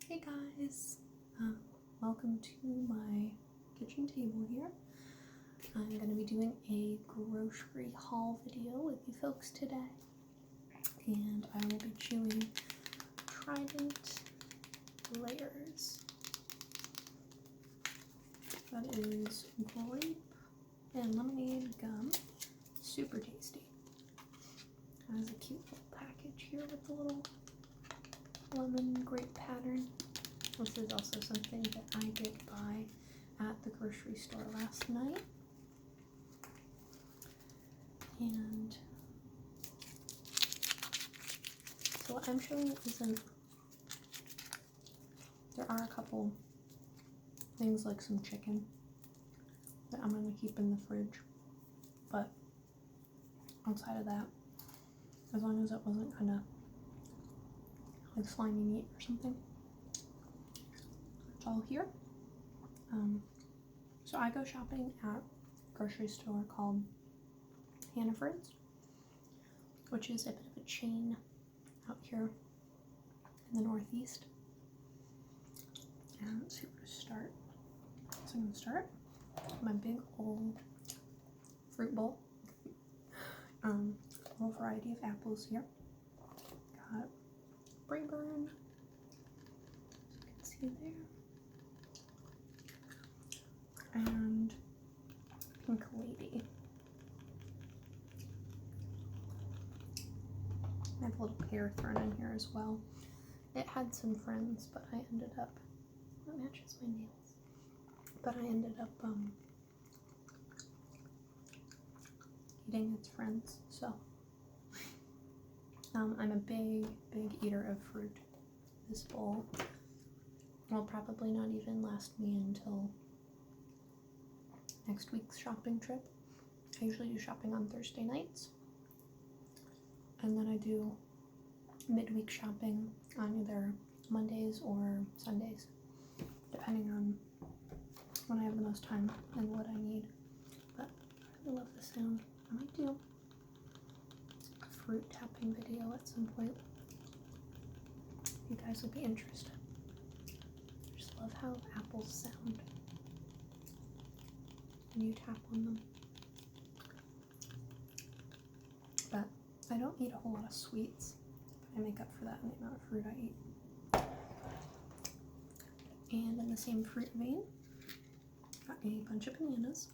Hey guys, welcome to my kitchen table here. I'm going to be doing a grocery haul video with you folks today, and I will be chewing Trident Layers. That is grape and lemonade gum, super tasty. It has a cute little package here with the little lemon grape pattern. This is also something that I did buy at the grocery store last night. And so what I'm showing you isn't, there are a couple things like some chicken that I'm going to keep in the fridge, but outside of that, as long as it wasn't kind of like slimy meat or something, it's all here. So I go shopping at a grocery store called Hannaford's, which is a bit of a chain out here in the Northeast. And let's see where to start. So I'm going to start with my big old fruit bowl. A little variety of apples here. Got Braeburn, you can see there, and Pink Lady. I have a little pear thrown in here as well. It had some friends, but I ended up, that matches my nails, but I ended up eating its friends, so I'm a big eater of fruit. This bowl will probably not even last me until next week's shopping trip. I usually do shopping on Thursday nights, and then I do midweek shopping on either Mondays or Sundays, depending on when I have the most time and what I need. But I really love the sound. I might do a fruit tapping video at some point. You guys will be interested. I just love how apples sound when you tap on them. But I don't eat a whole lot of sweets, but I make up for that in the amount of fruit I eat. And in the same fruit vein, got a bunch of bananas.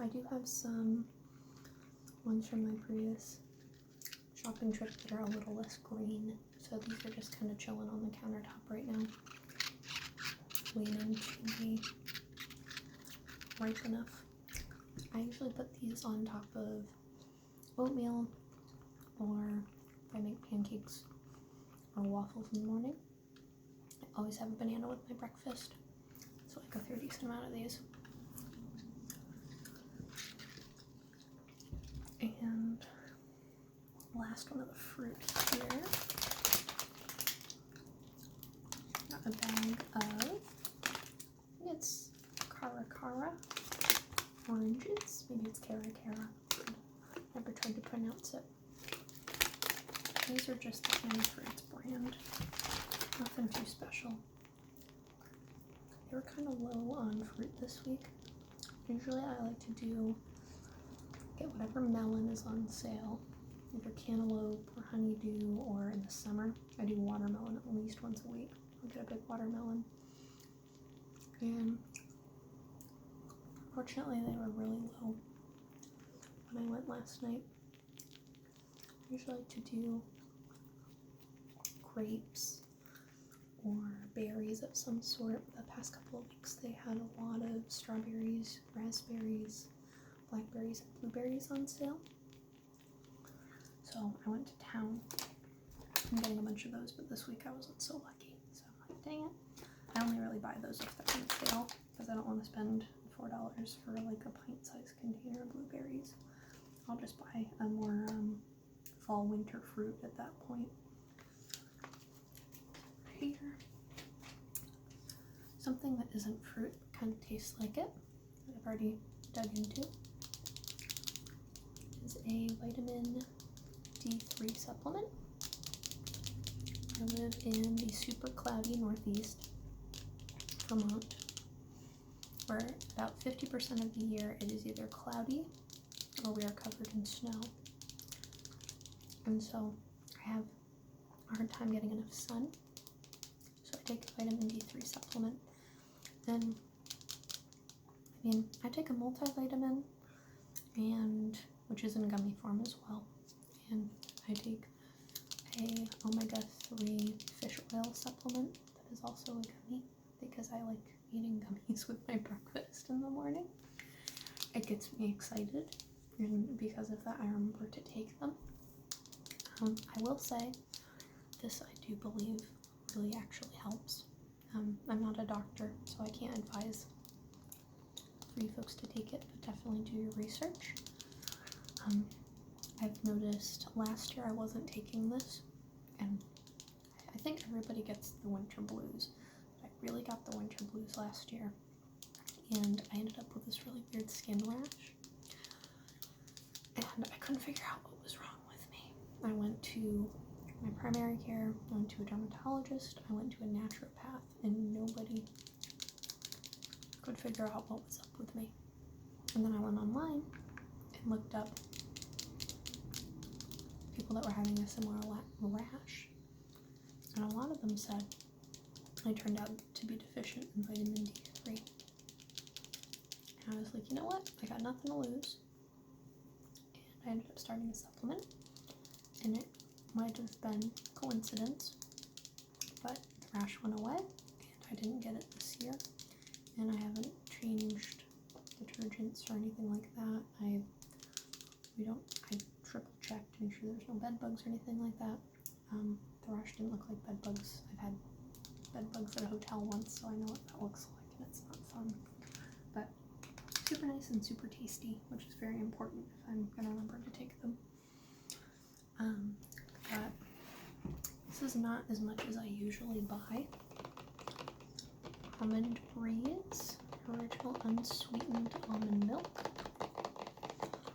I do have some ones from my previous shopping trip that are a little less green, so these are just kind of chilling on the countertop right now, waiting to be ripe enough. I usually put these on top of oatmeal, or if I make pancakes or waffles in the morning. I always have a banana with my breakfast, so I go through a decent amount of these. And last one of the fruit here. Got a bag of, I think it's Cara oranges. Maybe it's Cara. Never tried to pronounce it. These are just the Hannaford's brand. Nothing too special. They were kind of low on fruit this week. Usually I like to get whatever melon is on sale, either cantaloupe or honeydew, or in the summer I do watermelon at least once a week. I'll get a big watermelon. And fortunately they were really low when I went last night. I usually like to do grapes or berries of some sort. The past couple of weeks they had a lot of strawberries, raspberries, blackberries, and blueberries on sale. So I went to town. I'm getting a bunch of those, but this week I wasn't so lucky. So I'm like, dang it. I only really buy those if they're on sale, because I don't want to spend $4 for like a pint-sized container of blueberries. I'll just buy a more fall winter fruit at that point. Here, something that isn't fruit but kind of tastes like it, that I've already dug into, is a vitamin D3 supplement. I live in the super cloudy northeast Vermont, where about 50% of the year it is either cloudy or we are covered in snow. And so I have a hard time getting enough sun. So I take a vitamin D3 supplement. Then, I take a multivitamin, and which is in gummy form as well. And I take a omega-3 fish oil supplement that is also a gummy because I like eating gummies with my breakfast in the morning. It gets me excited, and because of that I remember to take them. I will say, this I do believe really actually helps. I'm not a doctor, so I can't advise for you folks to take it, but definitely do your research. I've noticed last year I wasn't taking this, and I think everybody gets the winter blues, but I really got the winter blues last year, and I ended up with this really weird skin rash, and I couldn't figure out what was wrong with me. I went to my primary care, I went to a dermatologist, I went to a naturopath, and nobody could figure out what was up with me. And then I went online and looked up people that were having a similar rash, and a lot of them said I turned out to be deficient in vitamin D3. And I was like, you know what, I got nothing to lose, and I ended up starting a supplement, and it might have been coincidence, but the rash went away, and I didn't get it this year, and I haven't changed detergents or anything like that. I triple checked to make sure there's no bed bugs or anything like that. The rash didn't look like bed bugs. I've had bed bugs at a hotel once, so I know what that looks like, and it's not fun. But super nice and super tasty, which is very important if I'm gonna remember to take them. But this is not as much as I usually buy. Almond Breeze original unsweetened almond milk.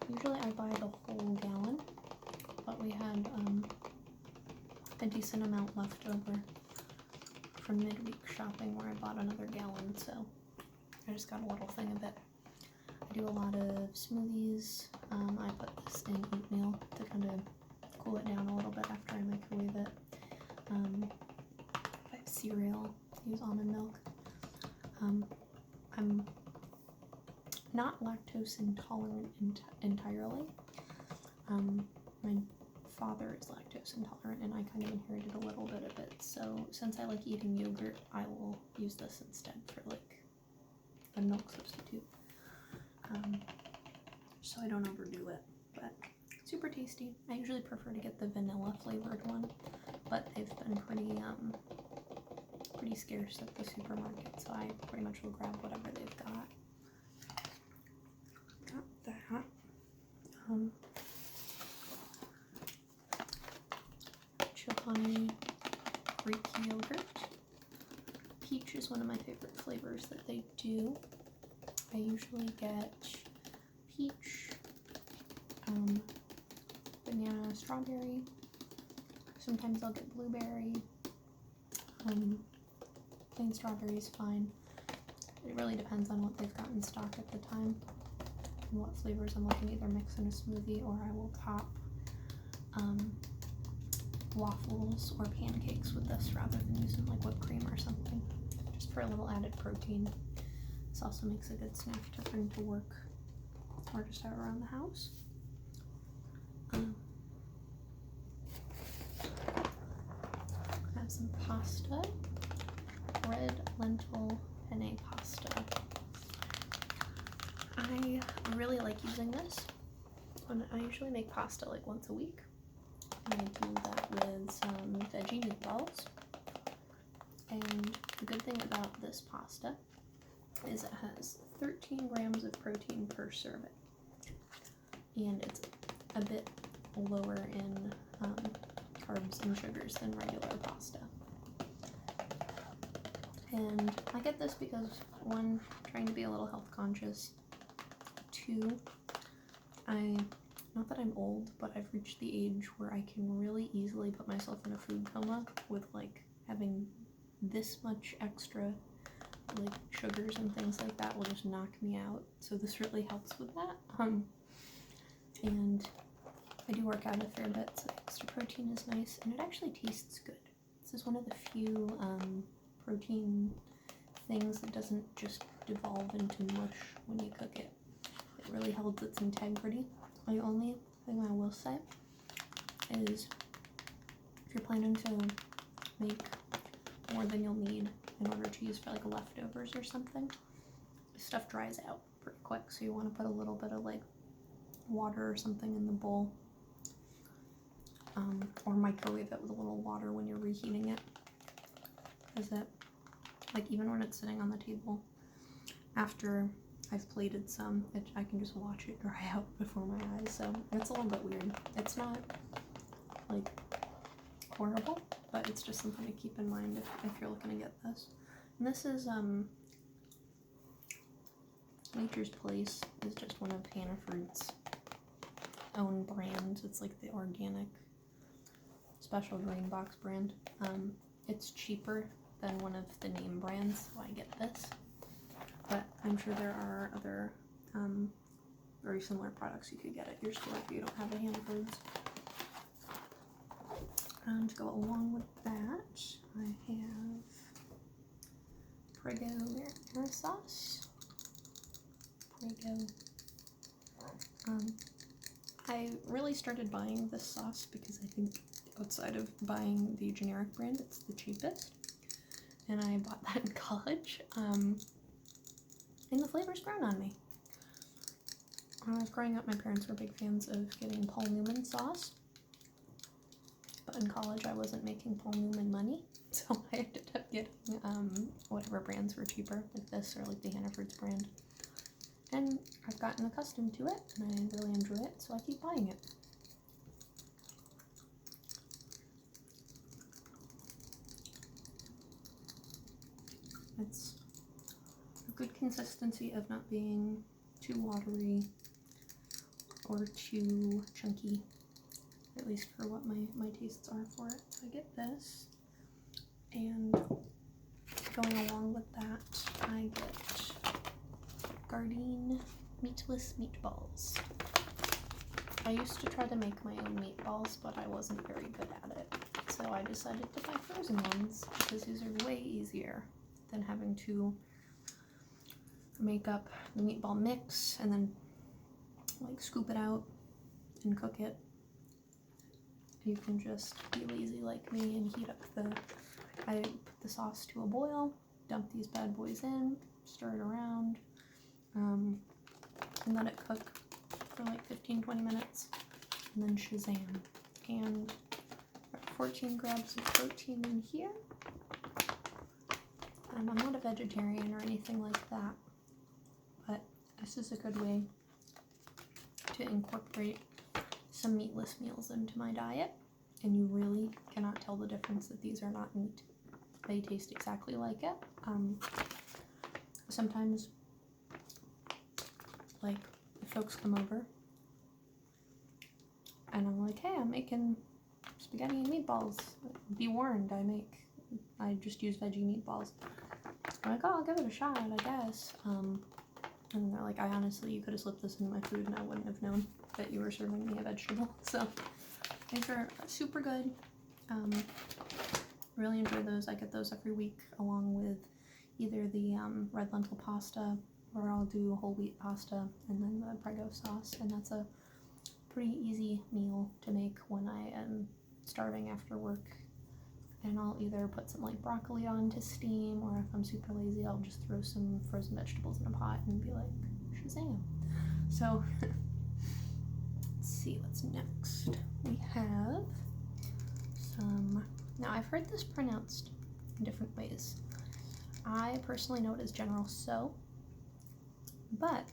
Usually I buy the whole gallon, but we had a decent amount left over from midweek shopping where I bought another gallon, so I just got a little thing of it. I do a lot of smoothies. I put this in oatmeal to kind of cool it down a little bit after I microwave it. I have cereal, I use almond milk. I'm not lactose intolerant entirely. My father is lactose intolerant, and I kind of inherited a little bit of it, so since I like eating yogurt, I will use this instead for like a milk substitute, so I don't overdo it, but super tasty. I usually prefer to get the vanilla flavored one, but they've been pretty scarce at the supermarket, so I pretty much will grab whatever they've got. Got that. Chobani Greek yogurt. Peach is one of my favorite flavors that they do. I usually get peach, banana, strawberry. Sometimes I'll get blueberry. Plain strawberry is fine. It really depends on what they've got in stock at the time and what flavors I'm looking to either mix in a smoothie, or I will top waffles or pancakes with this rather than using like whipped cream or something, just for a little added protein. This also makes a good snack to bring to work or just out around the house. I have some pasta, red lentil penne pasta. I really like using this. I usually make pasta like once a week. I do that with some veggie meatballs. And the good thing about this pasta is it has 13 grams of protein per serving. And it's a bit lower in carbs and sugars than regular pasta. And I get this because, one, trying to be a little health conscious. Two, I not that I'm old, but I've reached the age where I can really easily put myself in a food coma with like having this much extra like sugars and things like that will just knock me out. So this really helps with that. And I do work out a fair bit, so extra protein is nice, and it actually tastes good. This is one of the few protein things that doesn't just devolve into mush when you cook it. It really holds its integrity. The only thing I will say is if you're planning to make more than you'll need in order to use for like leftovers or something, stuff dries out pretty quick, so you want to put a little bit of like water or something in the bowl, or microwave it with a little water when you're reheating it, because it, like, even when it's sitting on the table after I've plated some, I can just watch it dry out before my eyes, so it's a little bit weird. It's not like horrible, but it's just something to keep in mind if you're looking to get this. And this is Nature's Place is just one of Hannaford's own brands. It's like the organic special green box brand. It's cheaper than one of the name brands, so I get this. But I'm sure there are other very similar products you could get at your store if you don't have a Hannaford's. To go along with that, I have Prego marinara sauce. Prego. I really started buying this sauce because I think outside of buying the generic brand, it's the cheapest. And I bought that in college. And the flavor's grown on me. When I was growing up, my parents were big fans of getting Paul Newman sauce. But in college, I wasn't making Paul Newman money, so I ended up getting whatever brands were cheaper, like this or like the Hannaford's brand. And I've gotten accustomed to it, and I really enjoy it, so I keep buying it. It's a good consistency of not being too watery or too chunky, at least for what my tastes are for it. So I get this, and going along with that, I get Gardein meatless meatballs. I used to try to make my own meatballs, but I wasn't very good at it, so I decided to buy frozen ones because these are way easier than having to make up the meatball mix and then like scoop it out and cook it. You can just be lazy like me and heat up I put the sauce to a boil, dump these bad boys in, stir it around, and let it cook for like 15-20 minutes, and then Shazam. And 14 grams of protein in here. I'm not a vegetarian or anything like that, but this is a good way to incorporate some meatless meals into my diet, and you really cannot tell the difference that these are not meat. They taste exactly like it. Sometimes, like, if folks come over and I'm like, hey, I'm making spaghetti and meatballs, be warned, I just use veggie meatballs. I'm like, oh, I'll give it a shot, I guess. And they're like, you could have slipped this in my food and I wouldn't have known that you were serving me a vegetable. So these are super good. Really enjoy those. I get those every week along with either the red lentil pasta, or I'll do whole wheat pasta and then the Prego sauce. And that's a pretty easy meal to make when I am starving after work. And I'll either put some like broccoli on to steam, or if I'm super lazy, I'll just throw some frozen vegetables in a pot and be like, Shazam. So let's see what's next. We have some, now I've heard this pronounced in different ways. I personally know it as General So, but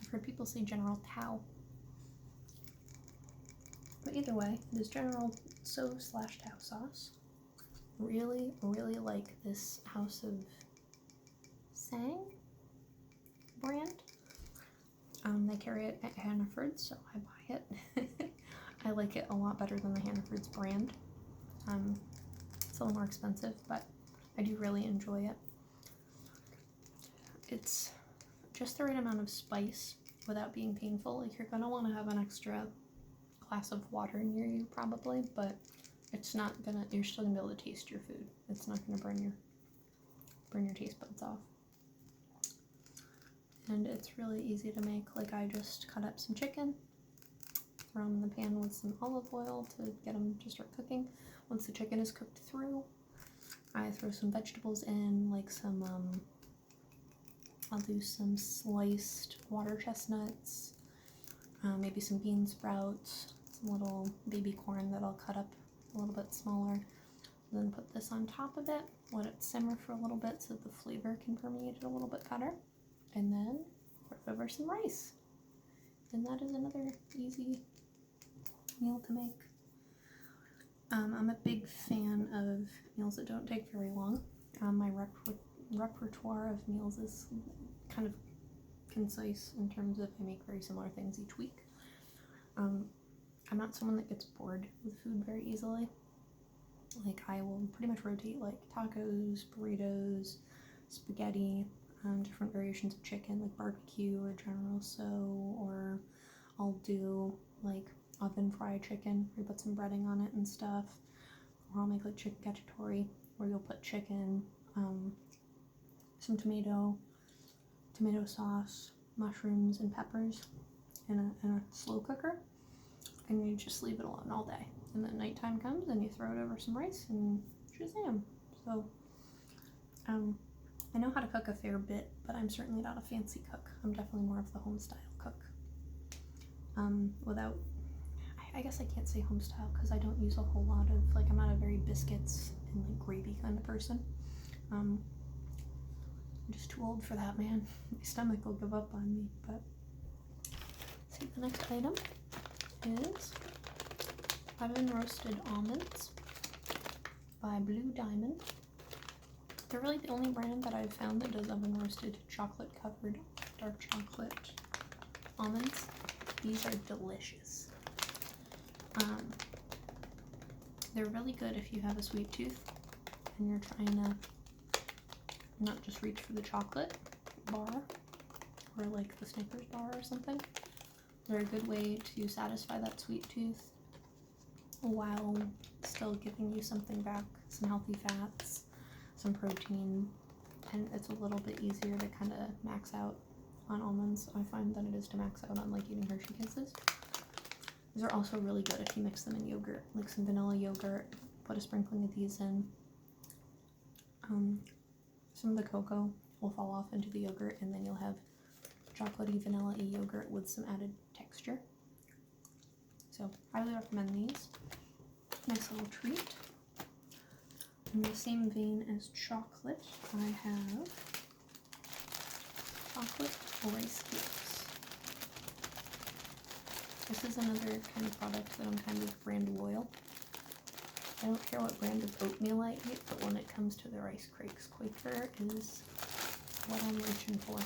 I've heard people say General Tao. But either way, it is General So/Tao sauce. Really, really like this House of Sang brand. They carry it at Hannaford's, so I buy try it. I like it a lot better than the Hannaford's brand. It's a little more expensive, but I do really enjoy it. It's just the right amount of spice without being painful. Like, you're gonna want to have an extra glass of water near you probably, but it's not gonna, you're still gonna be able to taste your food. It's not gonna burn your taste buds off. And it's really easy to make. Like, I just cut up some chicken, throw them in the pan with some olive oil to get them to start cooking. Once the chicken is cooked through, I throw some vegetables in, like some, I'll do some sliced water chestnuts, maybe some bean sprouts, some little baby corn that I'll cut up a little bit smaller. Then put this on top of it, let it simmer for a little bit so the flavor can permeate it a little bit better, and then pour over some rice. And that is another easy meal to make. I'm a big fan of meals that don't take very long. My repertoire of meals is kind of concise in terms of I make very similar things each week. I'm not someone that gets bored with food very easily. Like, I will pretty much rotate like tacos, burritos, spaghetti, different variations of chicken, like barbecue or General So, or I'll do like oven fried chicken where you put some breading on it and stuff, or I'll make like chicken cacciatore where you'll put chicken, some tomato sauce, mushrooms, and peppers in a slow cooker, and you just leave it alone all day. And then nighttime comes and you throw it over some rice and shazam. So I know how to cook a fair bit, but I'm certainly not a fancy cook. I'm definitely more of the home style cook. I guess I can't say home style because I don't use a whole lot of, like, I'm not a very biscuits and like gravy kind of person. I'm just too old for that, man. My stomach will give up on me. But see, the next item is oven roasted almonds by Blue Diamond. They're really the only brand that I've found that does oven roasted chocolate covered dark chocolate almonds. These are delicious. They're really good if you have a sweet tooth and you're trying to not just reach for the chocolate bar or like the Snickers bar or something. They're a good way to satisfy that sweet tooth while still giving you something back, some healthy fats, some protein, and it's a little bit easier to kind of max out on almonds, I find, than it is to max out on like eating Hershey Kisses. These are also really good if you mix them in yogurt, like some vanilla yogurt, put a sprinkling of these in. Some of the cocoa will fall off into the yogurt, and then you'll have chocolatey, vanilla-y yogurt with some added texture. So, highly recommend these. Nice little treat. In the same vein as chocolate, I have chocolate rice cakes. This is another kind of product that I'm kind of brand loyal. I don't care what brand of oatmeal I eat, but when it comes to the rice cakes, Quaker is what I'm reaching for.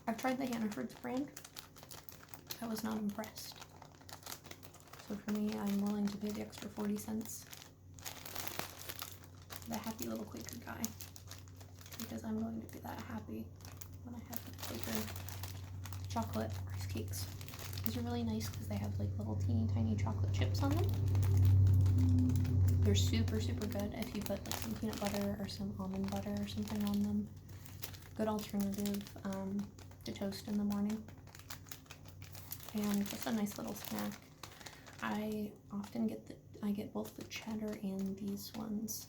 I've tried the Hannaford's brand. I was not impressed. So for me, I'm willing to pay the extra 40 cents. The happy little Quaker guy. Because I'm going to be that happy when I have the Quaker chocolate rice cakes. These are really nice because they have like little teeny tiny chocolate chips on them. They're super, super good if you put like some peanut butter or some almond butter or something on them. Good alternative to toast in the morning. And just a nice little snack. I often get both the cheddar and these ones.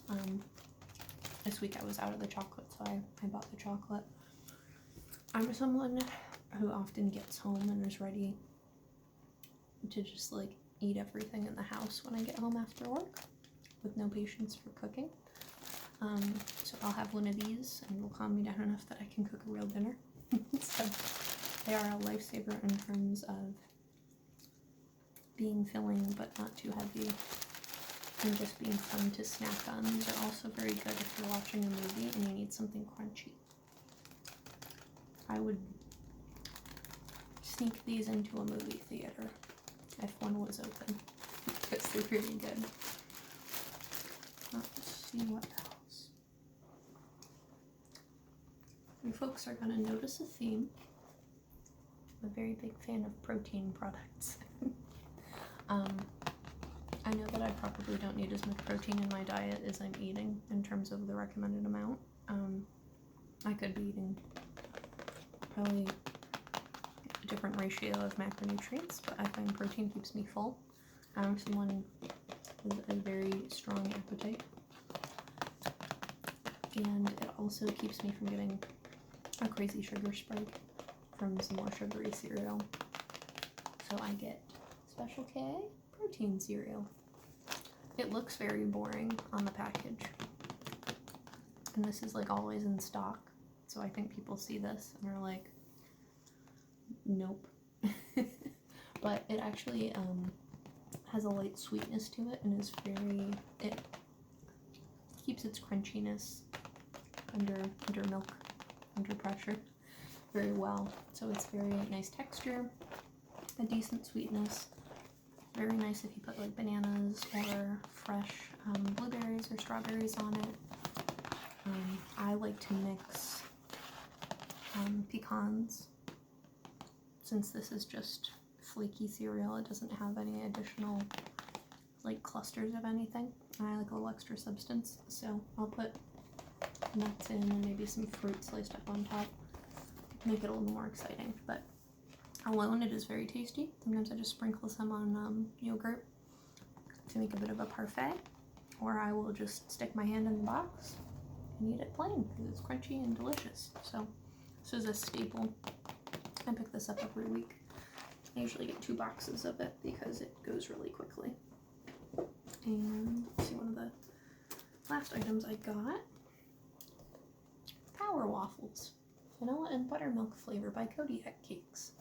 This week I was out of the chocolate, so I bought the chocolate. I'm someone who often gets home and is ready to just like eat everything in the house when I get home after work, with no patience for cooking. So I'll have one of these and it will calm me down enough that I can cook a real dinner. So they are a lifesaver in terms of being filling but not too heavy and just being fun to snack on. These are also very good if you're watching a movie and you need something crunchy. I would sneak these into a movie theater if one was open, because they're really good. Let's see what else. You folks are going to notice a theme. I'm a very big fan of protein products. I know that I probably don't need as much protein in my diet as I'm eating in terms of the recommended amount. I could be eating probably a different ratio of macronutrients, but I find protein keeps me full. I'm someone with a very strong appetite, and it also keeps me from getting a crazy sugar spike from some more sugary cereal. So I get Special K protein cereal. It looks very boring on the package, and this is like always in stock, so I think people see this and are like, nope. But it actually has a light sweetness to it and is it keeps its crunchiness under milk, under pressure, very well. So it's very nice texture, a decent sweetness. Very nice if you put like bananas or fresh blueberries or strawberries on it. I like to mix pecans, since this is just flaky cereal. It doesn't have any additional like clusters of anything, and I like a little extra substance, so I'll put nuts in and maybe some fruit sliced up on top, make it a little more exciting. But alone it is very tasty. Sometimes I just sprinkle some on yogurt to make a bit of a parfait, or I will just stick my hand in the box and eat it plain because it's crunchy and delicious. So this is a staple. I pick this up every week. I usually get 2 boxes of it because it goes really quickly. And let's see, one of the last items I got, Power Waffles, vanilla and buttermilk flavor by Kodiak Cakes.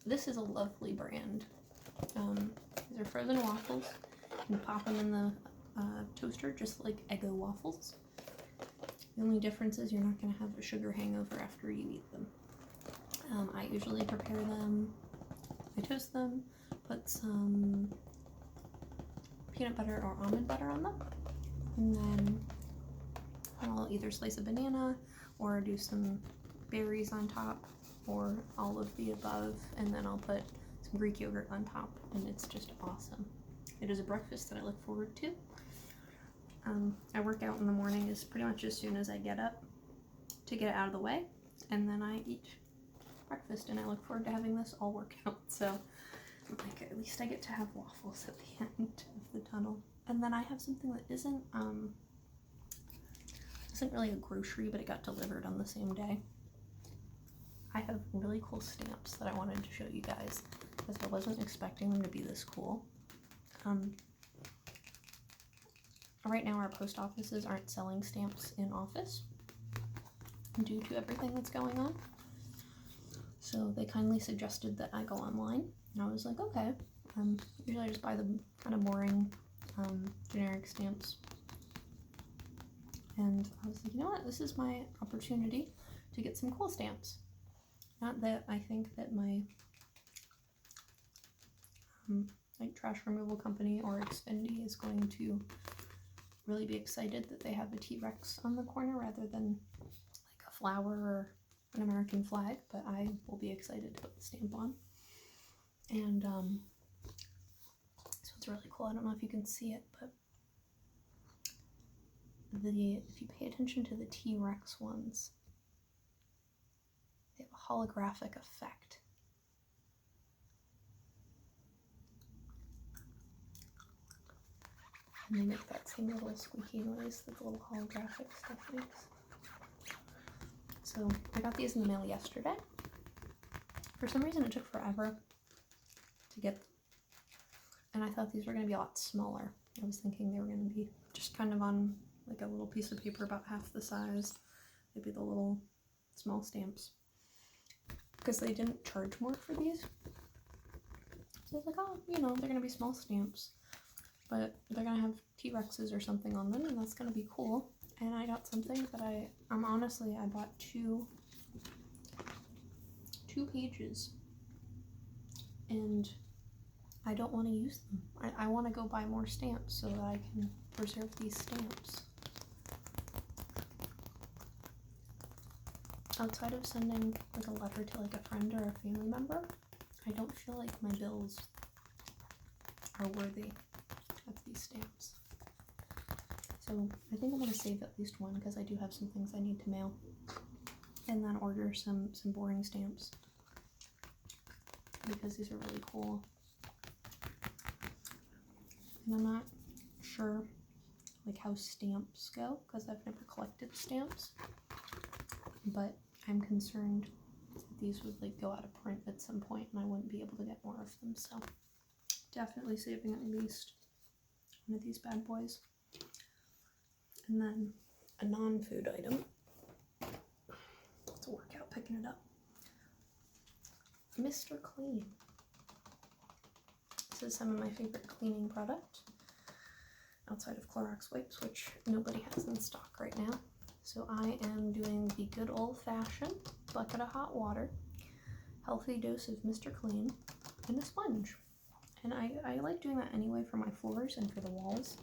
This is a lovely brand. These are frozen waffles. You can pop them in the toaster just like Eggo waffles. The only difference is you're not going to have a sugar hangover after you eat them. I usually prepare them, I toast them, put some peanut butter or almond butter on them, and then I'll either slice a banana or do some berries on top, or all of the above, and then I'll put some Greek yogurt on top, and it's just awesome. It is a breakfast that I look forward to. I work out in the morning is pretty much as soon as I get up to get it out of the way, and then I eat breakfast, and I look forward to having this all work out. So like, at least I get to have waffles at the end of the tunnel. And then I have something that isn't really a grocery, but it got delivered on the same day. I have really cool stamps that I wanted to show you guys because I wasn't expecting them to be this cool. Right now our post offices aren't selling stamps in office due to everything that's going on. So they kindly suggested that I go online, and I was like, okay. Usually I just buy the kind of boring generic stamps. And I was like, you know what, this is my opportunity to get some cool stamps. Not that I think that my like trash removal company or Expendi is going to really be excited that they have a T-Rex on the corner rather than like a flower or an American flag, but I will be excited to put the stamp on. And so it's really cool. I don't know if you can see it, but if you pay attention to the T-Rex ones, they have a holographic effect. And they make that same little squeaky noise that the little holographic stuff makes. So I got these in the mail yesterday. For some reason it took forever to get them, and I thought these were going to be a lot smaller. I was thinking they were going to be just kind of on like a little piece of paper about half the size. They'd be the little small stamps, because they didn't charge more for these. So I was like, oh, you know, they're going to be small stamps, but they're going to have T-Rexes or something on them, and that's going to be cool. And I got something that honestly, I bought two pages, and I don't want to use them. I want to go buy more stamps so that I can preserve these stamps. Outside of sending like a letter to like a friend or a family member, I don't feel like my bills are worthy of these stamps. So I think I'm going to save at least one because I do have some things I need to mail. And then order some boring stamps because these are really cool. And I'm not sure like how stamps go because I've never collected stamps, but I'm concerned that these would like go out of print at some point and I wouldn't be able to get more of them. So definitely saving at least one of these bad boys. And then a non-food item. It's a workout picking it up. Mr. Clean. This is some of my favorite cleaning product outside of Clorox wipes, which nobody has in stock right now. So I am doing the good old-fashioned bucket of hot water, healthy dose of Mr. Clean, and a sponge. And I like doing that anyway for my floors and for the walls.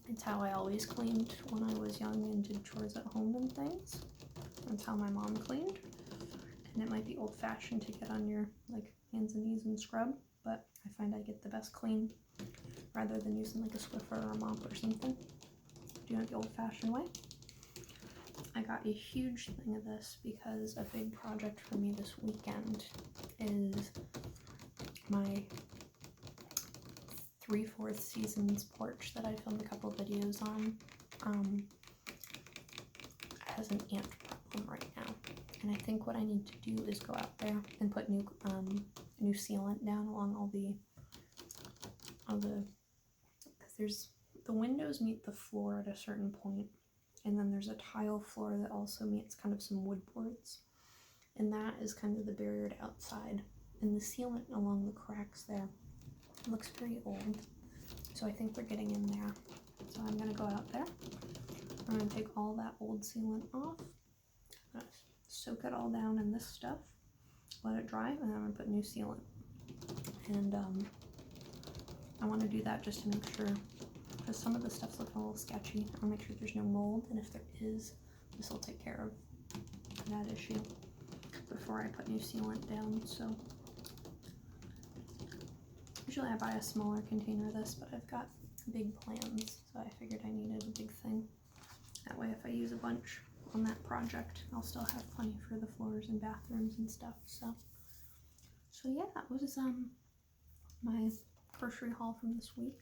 It's how I always cleaned when I was young and did chores at home and things. That's how my mom cleaned. And it might be old-fashioned to get on your like hands and knees and scrub, but I find I get the best clean rather than using like a Swiffer or a mop or something. Doing it the old-fashioned way. I got a huge thing of this because a big project for me this weekend is my 3/4 seasons porch that I filmed a couple videos on. Has an ant problem right now, and I think what I need to do is go out there and put new sealant down along all the because there's the windows meet the floor at a certain point, and then there's a tile floor that also meets kind of some wood boards, and that is kind of the barrier to outside, and the sealant along the cracks there looks pretty old, so I think we're getting in there. So I'm gonna go out there, I'm gonna take all that old sealant off, I'm gonna soak it all down in this stuff, let it dry, and then I'm gonna put new sealant. And I want to do that just to make sure, because some of the stuff's looking a little sketchy. I want to make sure there's no mold, and if there is, this will take care of that issue before I put new sealant down. So usually I buy a smaller container of this, but I've got big plans, so I figured I needed a big thing. That way if I use a bunch on that project, I'll still have plenty for the floors and bathrooms and stuff. So yeah, that was my grocery haul from this week.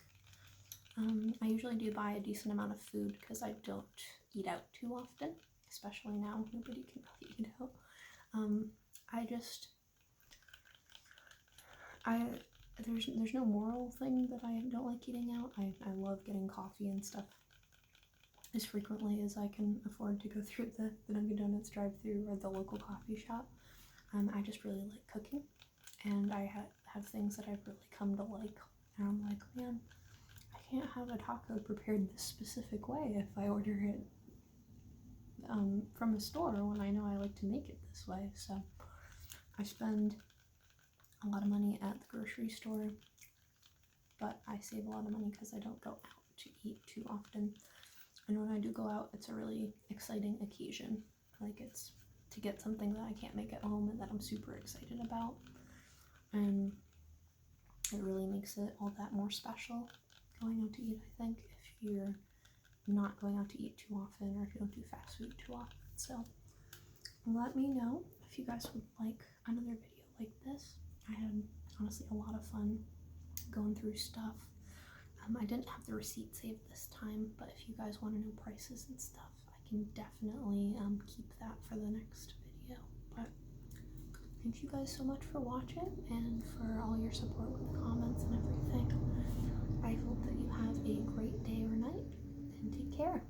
I usually do buy a decent amount of food because I don't eat out too often, especially now. Nobody can really eat out. There's no moral thing that I don't like eating out. I love getting coffee and stuff as frequently as I can afford to go through the Dunkin' Donuts drive-thru or the local coffee shop. I just really like cooking, and I have things that I've really come to like, and I'm like, man, I can't have a taco prepared this specific way if I order it from a store when I know I like to make it this way. So I spend a lot of money at the grocery store, but I save a lot of money because I don't go out to eat too often. And when I do go out, it's a really exciting occasion. Like, it's to get something that I can't make at home and that I'm super excited about. And it really makes it all that more special going out to eat, I think, if you're not going out to eat too often or if you don't do fast food too often. So let me know if you guys would like another video like this. I had honestly a lot of fun going through stuff. I didn't have the receipt saved this time, but if you guys want to know prices and stuff, I can definitely keep that for the next video. But thank you guys so much for watching and for all your support with the comments and everything. I hope that you have a great day or night, and take care.